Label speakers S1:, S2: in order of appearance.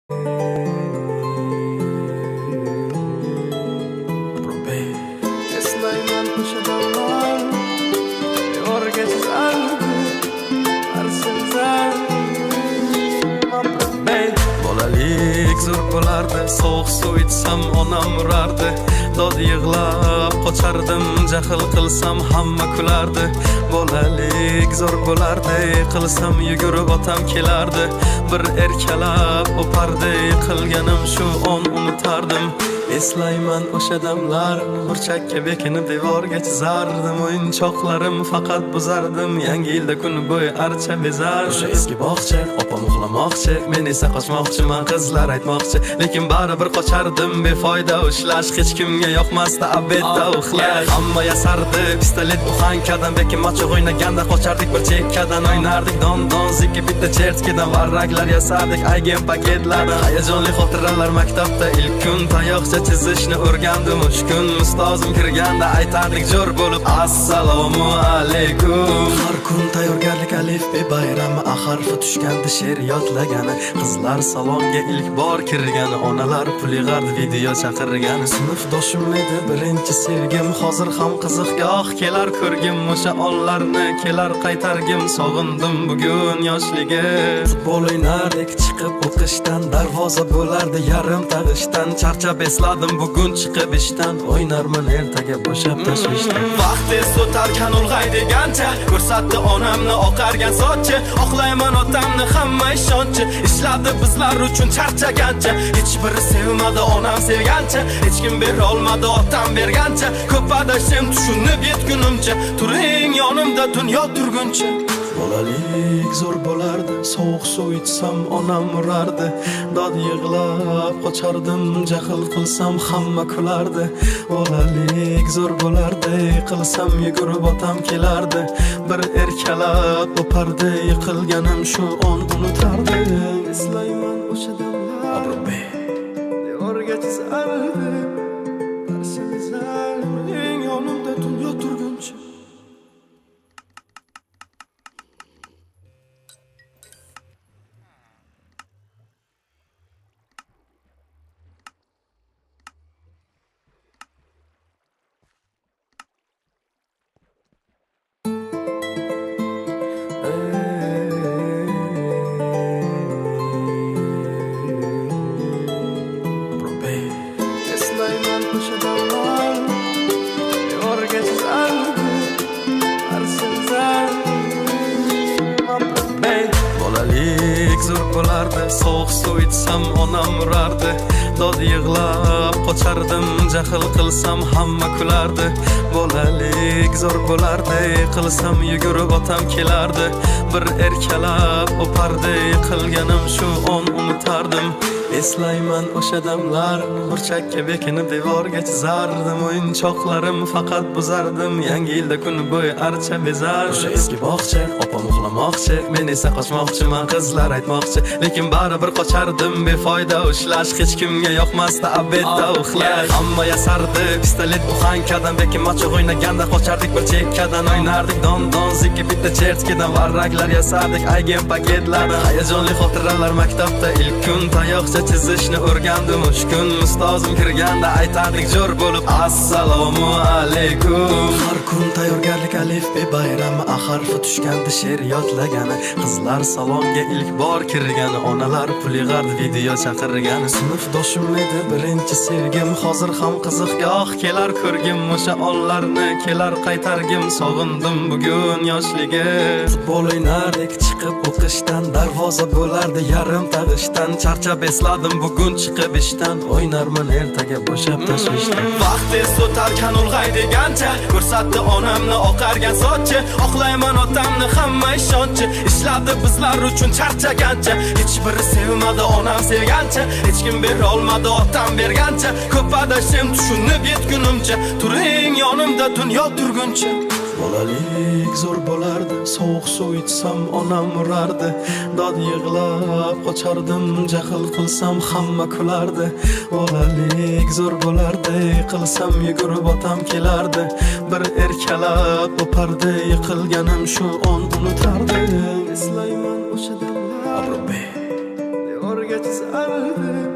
S1: Eslayman o'sha damlar devorga chizardi arsizlar. Bolalik zo'r bo'lardi, sovuq suv ichsam onam urardi. Dod yig'lab qochardim, jahl qilsam hamma kulardi. Bolalik zo'r bo'lardi, qilsam yugurib otam kelardi. Bir erkalab o'pardi, qilganim shu on unutardim. Eslayman o'sha damlar, burchakka bekinib devorga chizardim. O'yinchoqlarim faqat buzardim, yangi yilda kun bo'yi archa bezardim. O'sha eski bog'cha, opam uxlamoqchi, men esa qochmoqchiman, qizlar aytmoqchi. Lekin baribir qochardim, befoyda ushlash, hech kimga yoqmasdi abedda uxlash. Hamma yasardi, pistolet buxankadan, bekin machoq o'ynaganda qochardik bir chekkadan. O'ynardik don zikki bitta chertkidan, varraklar yasadik aygen paketlardan. Hayajonli xotiralar maktabda ilk kun, tayoqcha chizishni o'rgandim uch kun. Ustozim kirganda aytardik jo'r bo'lib assalomu alaykum. Har kun tayyorgarlik alifbe bayrami, harfi tushganda she'r yodlagani. Qizlar salonga ilk bor kirgani, onalar pul yig'ardi, video chaqirgani. Sinfdoshim edi birinchi sevgim, hozir ham qiziqgoh kelar ko'rgim. O'sha onlarni kelar qaytargim, sog'indim bugun yoshligim. Futbol o'ynardik chiqib o'qishdan, darvoza bo'lardi yarim tag'ishdan. Charchab esladim bugun chiqib ishdan, o'ynarman ertaga bo'shab tashvishdan. Vaqt tez o'tarkan ulg'ay degancha, ko'rsatdi onamni oqargan sochi. Oqlayman otamni hamma ishonchi, ishladi bizlar uchun charchagancha. Hech biri sevmadi onam sevgancha, hech kim bera olmadi otam bergancha. Ko'p adashim tushunib yetgunimcha, turing yonimda dunyo turguncha. Bolalik zo'r bo'lardi, sovuq suv ichsam onam urardi. Dod yig'lab qochardim, jahl qilsam hamma kulardi. Bolalik zo'r bo'lardi, qilsam yugurib otam kelardi. Bir erkalab o'pardi, yiqilganim shu on unutardi. Eslayman o'sha damlar, devorga chizardi arsizlar, eng yonimda dunyo turguncha. Eslayman o'sha damlar devorga chizardi arsizlar. Bolalik zo'r bo'lardi, sovuq suv ichsam onam urardi. Dod yig'lab qochardim, jahl qilsam hamma kulardi. Bolalik zo'r bo'lardi, qilsam yugurib otam kelardi. Bir erkalab o'pardi, qilganim shu on unutardim. Eslayman o'sha damlar, burchakka bekinib devorga chizardim. O'yinchoqlarim faqat buzardim, yangi yilda kun bo'yi archa bezardim. O'sha eski bog'cha, opam uxlamoqchi, men esa qochmoqchiman, qizlar aytmoqchi. Lekin baribir qochardim, befoyda ushlash, hech kimga yoqmasdi abedda uxlash. Hamma yasardi, pistolet buxankadan, bekin machoq o'ynaganda qochardik bir chekkadan. O'ynardik don zikki bitta chertkidan, varraklar yasadik aygen paketlardan. Hayajonli xotiralar maktabda ilk kun, tayoqcha chizishni o'rgandim uch kun. Ustozim kirganda aytardik jo'r bo'lib assalomu alaykum. Har kun tayyorgarlik alifbe bayrami, harfi tushganda she'r yodlagani. Qizlar salonga ilk bor kirgani, onalar pul yig'ardi, video chaqirgani. Sinfdoshim edi birinchi sevgim, hozir ham qiziqgoh kelar ko'rgim. O'sha onlarni kelar qaytargim, sog'indim bugun yoshligim. Futbol o'ynardik chiqib o'qishdan, darvoza bo'lardi yarim tag'ishdan. Charchab esladim bugun chiqib ishdan, o'ynarman ertaga bo'shab tashvishdan. Vaqt tez o'tarkan ulg'ay degancha, ko'rsatdi onamni oqargan sochi. Oqlayman otamni hamma ishonchi, ishladi bizlar uchun charchagancha. Hech biri sevmadi onam sevgancha, hech kim bera olmadi otam bergancha. Ko'p adashim tushunib yetgunimcha, turing yonimda dunyo turguncha. Bolalik zo'r bo'lardi, sovuq suv ichsam onam urardi. Dod yig'lab qochardim, jahl qilsam hamma kulardi. Bolalik zo'r bo'lardi, qilsam yugurib otam kelardi. Bir erkalab o'pardi, yiqilganim shu on unutardi. Eslayman o'sha damlar, devorga chizardi ardı